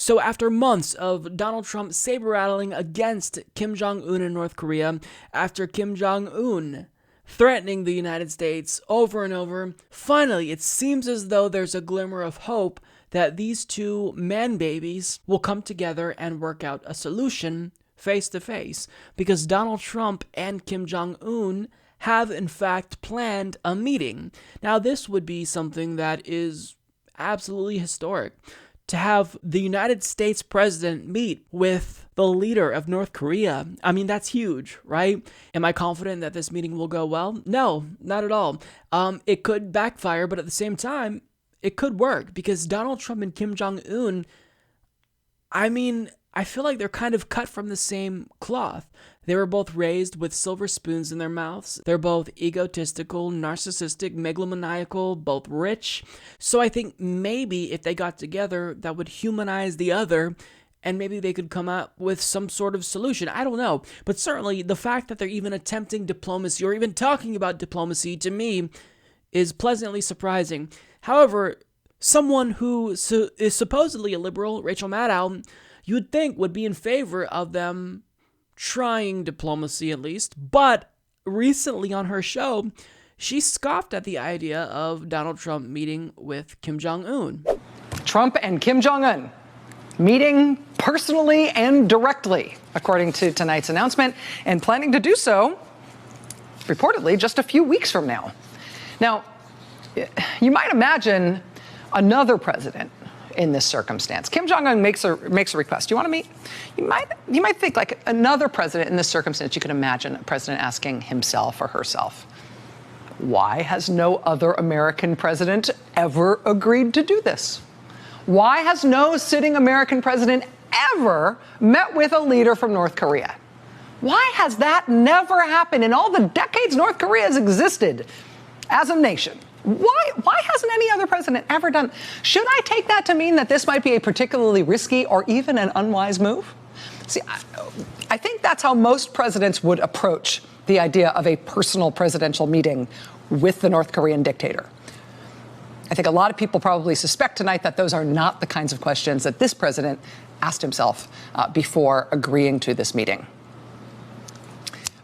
So after months of Donald Trump saber-rattling against Kim Jong Un in North Korea, after Kim Jong Un threatening the United States over and over, finally it seems as though there's a glimmer of hope that these two man-babies will come together and work out a solution face to face, because Donald Trump and Kim Jong Un have in fact planned a meeting. Now this would be something that is absolutely historic. To have the United States president meet with the leader of North Korea, I mean, that's huge, right? Am I confident that this meeting will go well? No, not at all. It could backfire, but at the same time, it could work, because Donald Trump and Kim Jong Un, I mean, I feel like they're kind of cut from the same cloth. They were both raised with silver spoons in their mouths. They're both egotistical, narcissistic, megalomaniacal, both rich. So I think maybe if they got together, that would humanize the other, and maybe they could come up with some sort of solution. I don't know. But certainly the fact that they're even attempting diplomacy or even talking about diplomacy, to me, is pleasantly surprising. However, someone who is supposedly a liberal, Rachel Maddow, you would think would be in favor of them trying diplomacy at least, but recently on her show, she scoffed at the idea of Donald Trump meeting with Kim Jong Un. Trump and Kim Jong Un meeting personally and directly, according to tonight's announcement, and planning to do so, reportedly, just a few weeks from now. Now, you might imagine another president in this circumstance. Kim Jong Un makes a request. Do you want to meet? You might think, like, another president in this circumstance, you could imagine a president asking himself or herself, why has no other American president ever agreed to do this? Why has no sitting American president ever met with a leader from North Korea? Why has that never happened in all the decades North Korea has existed as a nation? Why hasn't any other president ever done? Should I take that to mean that this might be a particularly risky or even an unwise move? See, I think that's how most presidents would approach the idea of a personal presidential meeting with the North Korean dictator. I think a lot of people probably suspect tonight that those are not the kinds of questions that this president asked himself before agreeing to this meeting.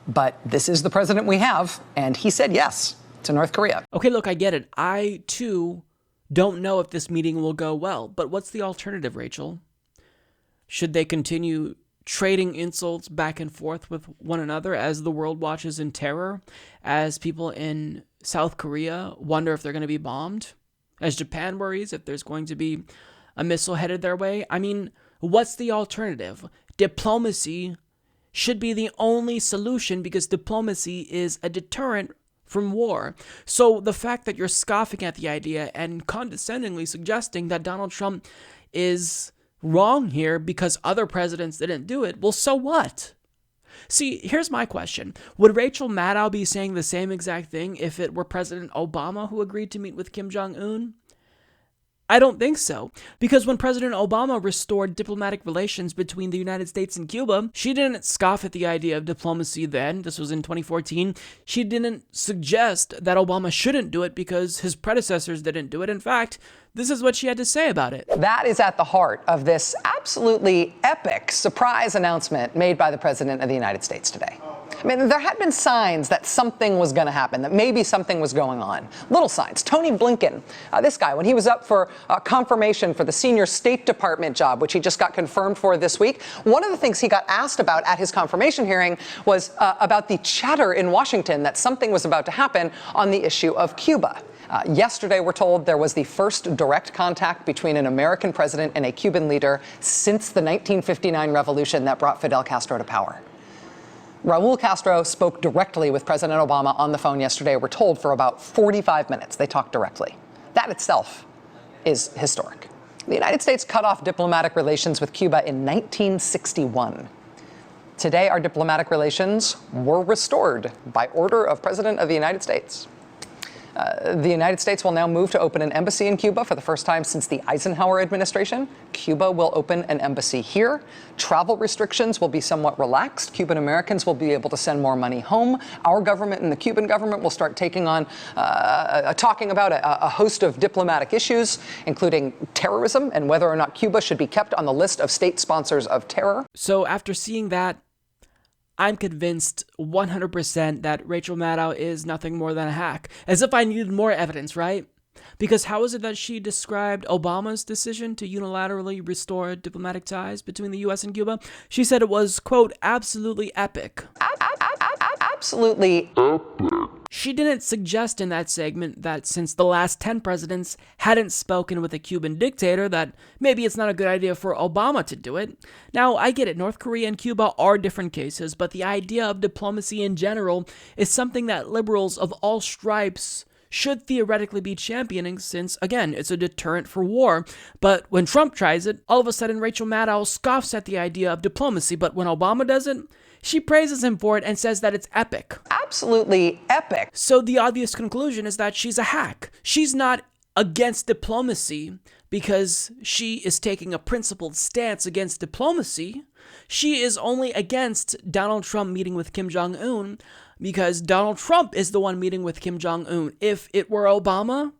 But this is the president we have, and he said yes to North Korea. Okay, look, I get it. I, too, don't know if this meeting will go well. But what's the alternative, Rachel? Should they continue trading insults back and forth with one another as the world watches in terror? As people in South Korea wonder if they're going to be bombed? As Japan worries if there's going to be a missile headed their way? I mean, what's the alternative? Diplomacy should be the only solution, because diplomacy is a deterrent from war. So the fact that you're scoffing at the idea and condescendingly suggesting that Donald Trump is wrong here because other presidents didn't do it, well, so what? See, here's my question. Would Rachel Maddow be saying the same exact thing if it were President Obama who agreed to meet with Kim Jong Un? I don't think so, because when President Obama restored diplomatic relations between the United States and Cuba, she didn't scoff at the idea of diplomacy then. This was in 2014. She didn't suggest that Obama shouldn't do it because his predecessors didn't do it. In fact, this is what she had to say about it. That is at the heart of this absolutely epic surprise announcement made by the President of the United States today. I mean, there had been signs that something was going to happen, that maybe something was going on. Little signs. Tony Blinken, this guy, when he was up for confirmation for the senior State Department job, which he just got confirmed for this week, one of the things he got asked about at his confirmation hearing was about the chatter in Washington that something was about to happen on the issue of Cuba. Yesterday, we're told, there was the first direct contact between an American president and a Cuban leader since the 1959 revolution that brought Fidel Castro to power. Raul Castro spoke directly with President Obama on the phone yesterday. We're told for about 45 minutes. They talked directly. That itself is historic. The United States cut off diplomatic relations with Cuba in 1961. Today, our diplomatic relations were restored by order of President of the United States. The United States will now move to open an embassy in Cuba for the first time since the Eisenhower administration. Cuba will open an embassy here. Travel restrictions will be somewhat relaxed. Cuban Americans will be able to send more money home. Our government and the Cuban government will start talking about a host of diplomatic issues, including terrorism and whether or not Cuba should be kept on the list of state sponsors of terror. So after seeing that, I'm convinced 100% that Rachel Maddow is nothing more than a hack. As if I needed more evidence, right? Because how is it that she described Obama's decision to unilaterally restore diplomatic ties between the U.S. and Cuba? She said it was, quote, absolutely epic. Absolutely epic. She didn't suggest in that segment that since the last 10 presidents hadn't spoken with a Cuban dictator, that maybe it's not a good idea for Obama to do it. Now, I get it, North Korea and Cuba are different cases, but the idea of diplomacy in general is something that liberals of all stripes should theoretically be championing since, again, it's a deterrent for war. But when Trump tries it, all of a sudden Rachel Maddow scoffs at the idea of diplomacy, but when Obama does it, she praises him for it and says that it's epic. Absolutely epic. So the obvious conclusion is that she's a hack. She's not against diplomacy because she is taking a principled stance against diplomacy. She is only against Donald Trump meeting with Kim Jong Un because Donald Trump is the one meeting with Kim Jong Un. If it were Obama,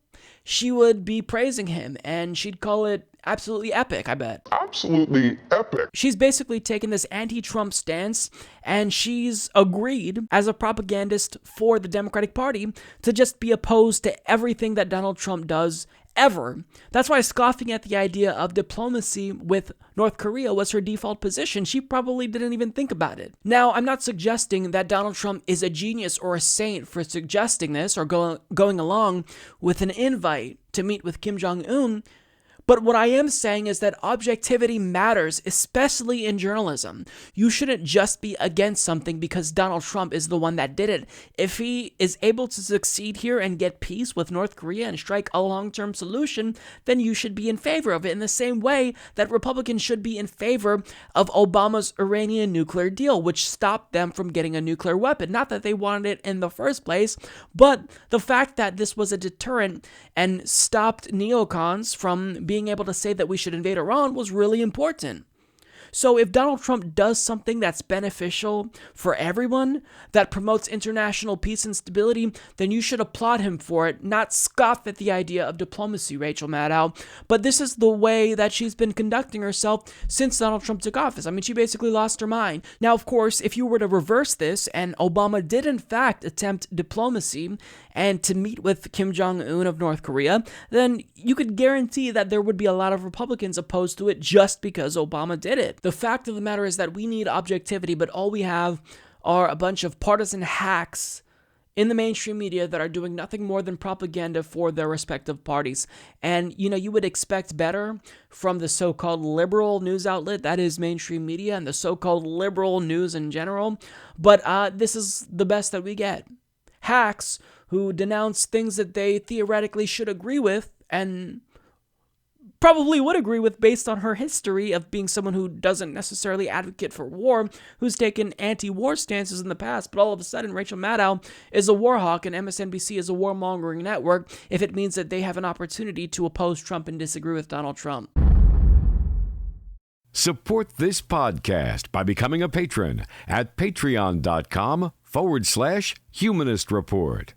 she would be praising him and she'd call it absolutely epic, I bet. Absolutely epic. She's basically taken this anti-Trump stance, and she's agreed, as a propagandist for the Democratic Party, to just be opposed to everything that Donald Trump does ever. That's why scoffing at the idea of diplomacy with North Korea was her default position. She probably didn't even think about it. Now, I'm not suggesting that Donald Trump is a genius or a saint for suggesting this or going along with an invite to meet with Kim Jong Un. But what I am saying is that objectivity matters, especially in journalism. You shouldn't just be against something because Donald Trump is the one that did it. If he is able to succeed here and get peace with North Korea and strike a long-term solution, then you should be in favor of it in the same way that Republicans should be in favor of Obama's Iranian nuclear deal, which stopped them from getting a nuclear weapon. Not that they wanted it in the first place, but the fact that this was a deterrent and stopped neocons from being able to say that we should invade Iran was really important. So if Donald Trump does something that's beneficial for everyone, that promotes international peace and stability, then you should applaud him for it, not scoff at the idea of diplomacy, Rachel Maddow. But this is the way that she's been conducting herself since Donald Trump took office. I mean, she basically lost her mind. Now, of course, if you were to reverse this and Obama did in fact attempt diplomacy and to meet with Kim Jong Un of North Korea, then you could guarantee that there would be a lot of Republicans opposed to it just because Obama did it. The fact of the matter is that we need objectivity, but all we have are a bunch of partisan hacks in the mainstream media that are doing nothing more than propaganda for their respective parties. And, you would expect better from the so-called liberal news outlet, that is mainstream media, and the so-called liberal news in general. But this is the best that we get. Hacks who denounce things that they theoretically should agree with and probably would agree with based on her history of being someone who doesn't necessarily advocate for war, who's taken anti-war stances in the past, but all of a sudden Rachel Maddow is a war hawk and MSNBC is a warmongering network if it means that they have an opportunity to oppose Trump and disagree with Donald Trump. Support this podcast by becoming a patron at patreon.com/Humanist Report.